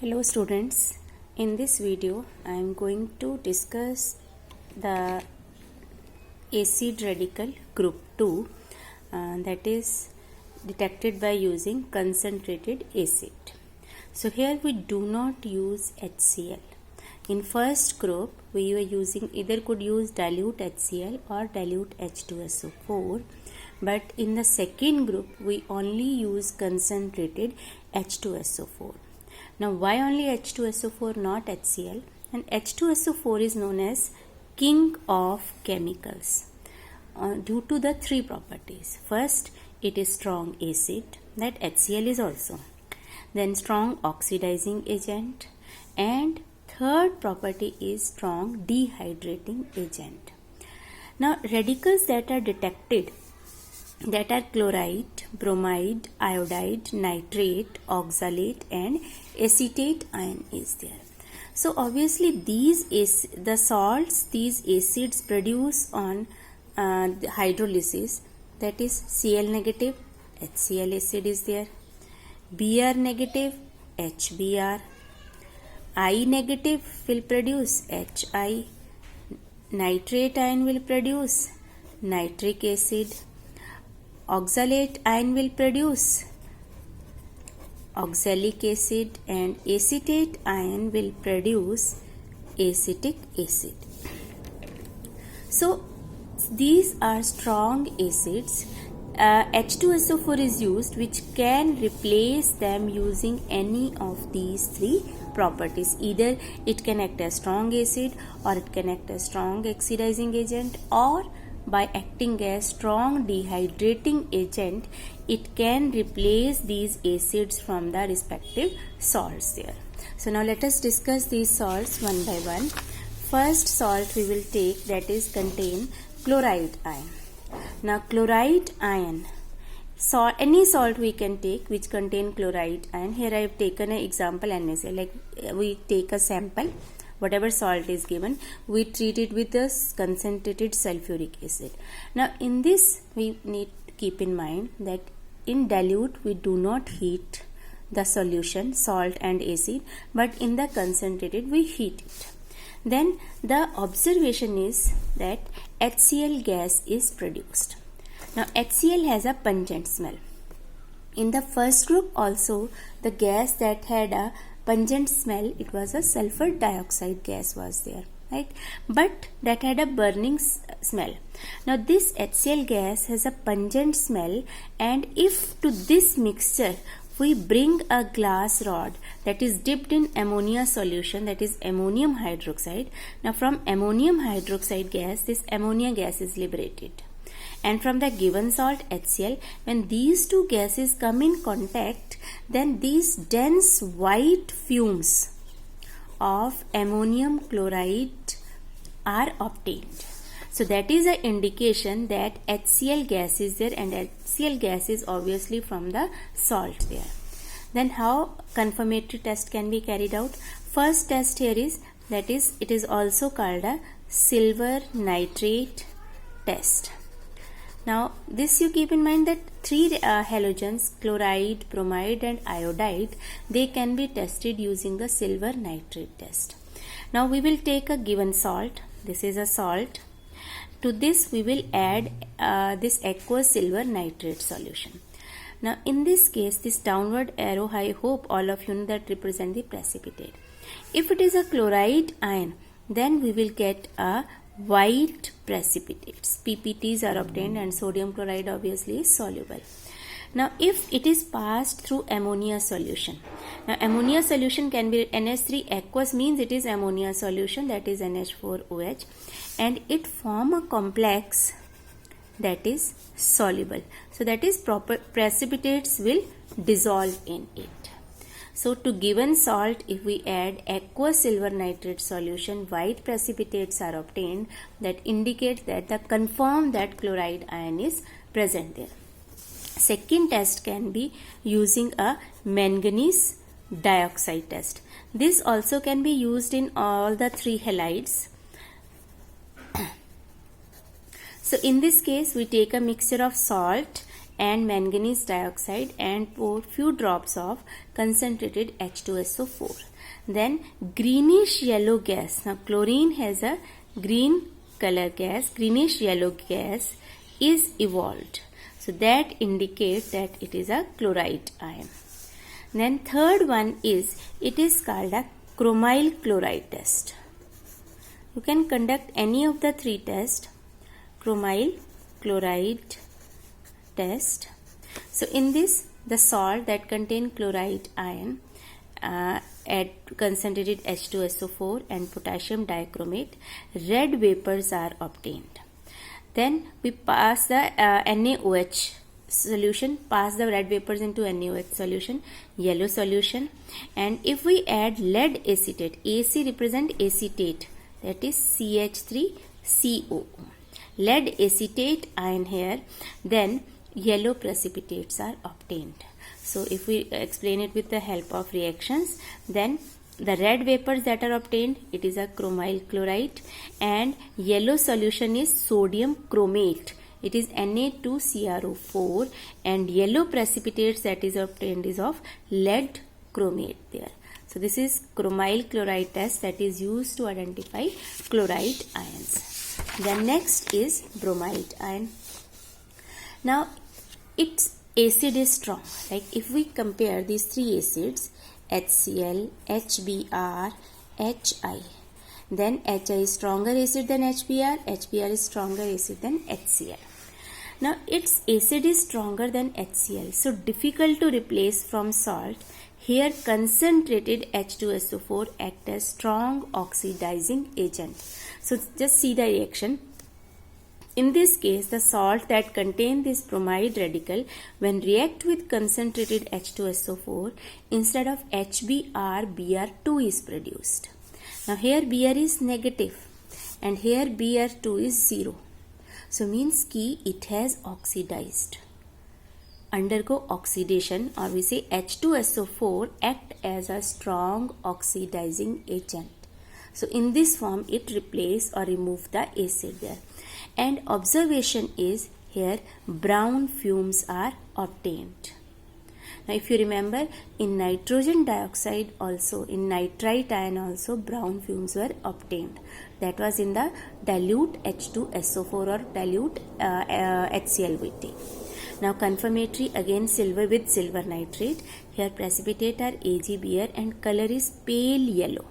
Hello students, in this video I am going to discuss the acid radical group 2 that is detected by using concentrated acid. So here we do not use HCl. In first group we were using either could use dilute HCl or dilute H2SO4, but in the second group we only use concentrated H2SO4. Now why only H2SO4 not HCl? And H2SO4 is known as king of chemicals due to the three properties. First, it is strong acid, that HCl is also. Then strong oxidizing agent, and third property is strong dehydrating agent. Now radicals that are detected, that are chloride, bromide, iodide, nitrate, oxalate and acetate ion is there. So obviously these the salts, these acids produce on the hydrolysis, that is Cl negative, HCl acid is there, Br negative, HBr, I negative will produce HI, nitrate ion will produce nitric acid, oxalate ion will produce oxalic acid, and acetate ion will produce acetic acid. So these are strong acids. H2SO4 is used, which can replace them using any of these three properties. Either it can act as strong acid, or it can act as strong oxidizing agent, or by acting as strong dehydrating agent, it can replace these acids from the respective salts there. So now let us discuss these salts one by one. First salt we will take, that is contain chloride ion. Now chloride ion, any salt we can take which contain chloride ion. Here I have taken an example NaCl, like we take a sample, whatever salt is given, we treat it with a concentrated sulfuric acid. Now in this we need to keep in mind that in dilute we do not heat the solution, salt and acid, but in the concentrated we heat it. Then the observation is that HCl gas is produced. Now HCl has a pungent smell. In the first group also, the gas that had a pungent smell, it was a sulfur dioxide gas was there, right? But that had a burning smell. Now this HCl gas has a pungent smell, and if to this mixture we bring a glass rod that is dipped in ammonia solution, that is ammonium hydroxide. Now from ammonium hydroxide gas, this ammonia gas is liberated. And from the given salt HCl, when these two gases come in contact, then these dense white fumes of ammonium chloride are obtained. So that is an indication that HCl gas is there, and HCl gas is obviously from the salt there. Then how confirmatory test can be carried out? First test here is, that is, it is also called a silver nitrate test. Now this you keep in mind that three halogens, chloride, bromide and iodide, they can be tested using the silver nitrate test. Now we will take a given salt. This is a salt. To this we will add this aqueous silver nitrate solution. Now in this case, this downward arrow, I hope all of you know that represent the precipitate. If it is a chloride ion, then we will get a white precipitates. PPTs are obtained, and sodium chloride obviously is soluble. Now if it is passed through ammonia solution, now ammonia solution can be NH3 aqueous, means it is ammonia solution, that is NH4OH, and it form a complex that is soluble. So that is proper precipitates will dissolve in it. So to given salt, if we add aqueous silver nitrate solution, white precipitates are obtained, that indicate that the confirm that chloride ion is present there. Second test can be using a manganese dioxide test. This also can be used in all the three halides. So in this case we take a mixture of salt and manganese dioxide and pour few drops of concentrated H2SO4. Then greenish yellow gas. Now chlorine has a green color gas, greenish yellow gas is evolved. So that indicates that it is a chloride ion. Then third one is, it is called a chromyl chloride test. You can conduct any of the three tests. Chromyl chloride test. So in this, the salt that contain chloride ion add concentrated H2SO4 and potassium dichromate, red vapors are obtained. Then we pass the NaOH solution, pass the red vapors into NaOH solution, yellow solution, and if we add lead acetate, AC represent acetate, that is CH3CO, lead acetate ion here, then yellow precipitates are obtained. So if we explain it with the help of reactions, then the red vapors that are obtained, it is a chromyl chloride, and yellow solution is sodium chromate, it is Na2CrO4, and yellow precipitates that is obtained is of lead chromate there. So this is chromyl chloride test that is used to identify chloride ions. Then next is bromide ion. Now its acid is strong. Like if we compare these three acids, HCl, HBr, HI, then HI is stronger acid than HBr, HBr is stronger acid than HCl. Now its acid is stronger than HCl, so difficult to replace from salt. Here concentrated H2SO4 act as strong oxidizing agent. So just see the reaction. In this case, the salt that contain this bromide radical, when react with concentrated H2SO4, instead of HBr, Br2 is produced. Now here Br is negative and here Br2 is 0. So means ki it has oxidized. Undergo oxidation, or we say H2SO4 act as a strong oxidizing agent. So in this form it replace or remove the acid there. And observation is here brown fumes are obtained. Now if you remember, in nitrogen dioxide also, in nitrite ion also, brown fumes were obtained. That was in the dilute H2SO4 or dilute HClVt. Now confirmatory, again silver with silver nitrate. Here precipitate are AgBr and color is pale yellow.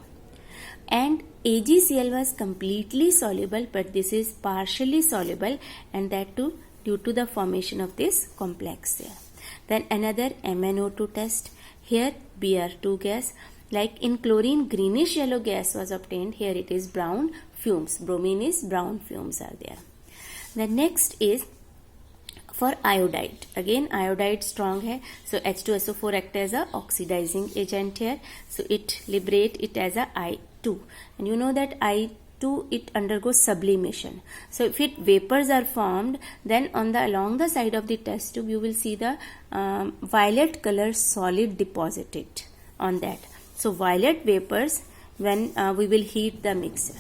And AgCl was completely soluble, but this is partially soluble, and that too due to the formation of this complex there. Then another MnO2 test. Here Br2 gas, like in chlorine greenish yellow gas was obtained, here it is brown fumes. Bromine is brown fumes are there. The next is for iodide. Again iodide strong hai, so H2SO4 act as a oxidizing agent here, so it liberate it as a I2, and you know that I2 it undergoes sublimation. So if it vapors are formed, then on the along the side of the test tube you will see the violet color solid deposited on that. So violet vapors when we will heat the mixture.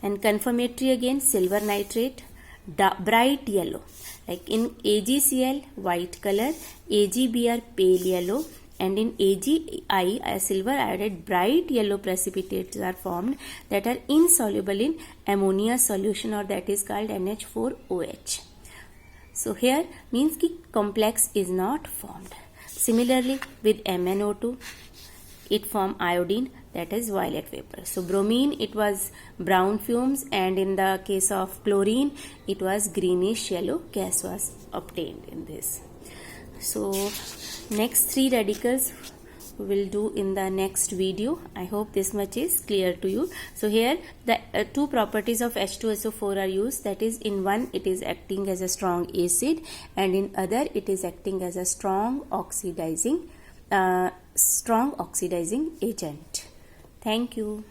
And confirmatory, again silver nitrate, bright yellow. Like in AgCl white color, AgBr pale yellow, and in AgI silver iodide bright yellow precipitates are formed that are insoluble in ammonia solution, or that is called NH4OH. So here means ki complex is not formed. Similarly with MnO2, it form iodine, that is violet vapor. So bromine it was brown fumes, and in the case of chlorine it was greenish yellow gas was obtained in this. So next three radicals we will do in the next video. I hope this much is clear to you. So here the two properties of H2SO4 are used, that is in one it is acting as a strong acid, and in other it is acting as a strong oxidizing agent. Thank you.